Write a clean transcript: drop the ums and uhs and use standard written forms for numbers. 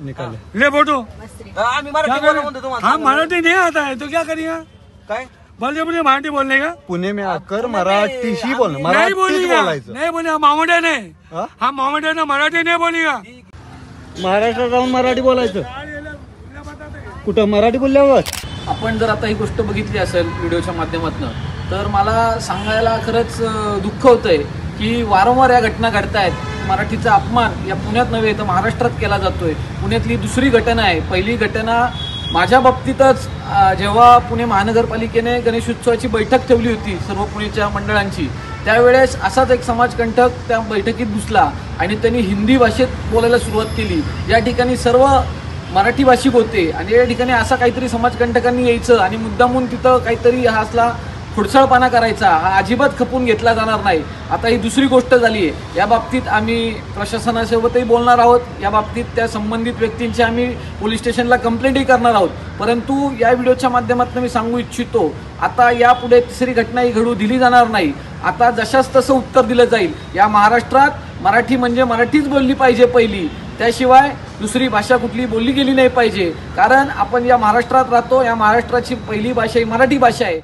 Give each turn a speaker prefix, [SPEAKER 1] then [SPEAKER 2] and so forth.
[SPEAKER 1] निकाल ले फोटो।
[SPEAKER 2] आम्ही मराठी बोला म्हणतो तुम्हाला।
[SPEAKER 1] हाँ मराठी नहीं आता है तो क्या करेगा?
[SPEAKER 2] काय
[SPEAKER 1] बोल मुझे मराठी बोलने का।
[SPEAKER 3] पुणे में आकर मराठीशी बोल,
[SPEAKER 1] नहीं
[SPEAKER 3] मराठीच
[SPEAKER 1] बोलेगा,
[SPEAKER 3] बोलायचं।
[SPEAKER 1] नहीं बोलेगा मामोडे ने।
[SPEAKER 3] हा?
[SPEAKER 1] हाँ मामोडे ने मराठी नहीं बोलेगा।
[SPEAKER 3] महाराष्ट्रात जाऊन मराठी बोलायचं। कुठं मराठी बोलल्यावर
[SPEAKER 4] आपण जर आता ही गोष्ट बघितली असेल व्हिडिओच्या माध्यमातून, तर मला सांगायला खरंच दुःख होतंय की वारंवार या घटना घडतायत। मराठीचा अपमान या पुण्यात नव्हे तर महाराष्ट्रात केला जातोय। पुण्यातली दुसरी घटना आहे। पहिली घटना माझ्या बाबतीतच जेव्हा पुणे महानगरपालिकेने गणेशोत्सवाची बैठक ठेवली होती सर्व पुणेच्या मंडळांची, त्यावेळेस असाच एक समाजकंटक त्या बैठकीत घुसला आणि त्यांनी हिंदी भाषेत बोलायला सुरुवात केली। या ठिकाणी सर्व मराठी भाषिक होते आणि या ठिकाणी असा काहीतरी समाजकंटकांनी यायचं आणि मुद्दामून तिथं काहीतरी हा असला खुडसळपणा करायचा, हा अजिबात खपून घेतला जाणार नाही। आता ही दुसरी गोष्ट झाली आहे। या बाबतीत आम्ही प्रशासनासोबतही बोलणार आहोत। या बाबतीत त्या संबंधित व्यक्तींची आम्ही पोलीस स्टेशनला कंप्लेंटही करणार आहोत। परंतु या व्हिडिओच्या माध्यमातून मी सांगू इच्छितो, आता यापुढे तिसरी घटना ही घडू दिली जाणार नाही। आता जशास तसं उत्तर दिलं जाईल। या महाराष्ट्रात मराठी म्हणजे मराठीच बोलली पाहिजे पहिली, त्याशिवाय दुसरी भाषा कुठली बोलली गेली नाही पाहिजे। कारण आपण या महाराष्ट्रात राहतो, या महाराष्ट्राची पहिली भाषा ही मराठी भाषा आहे।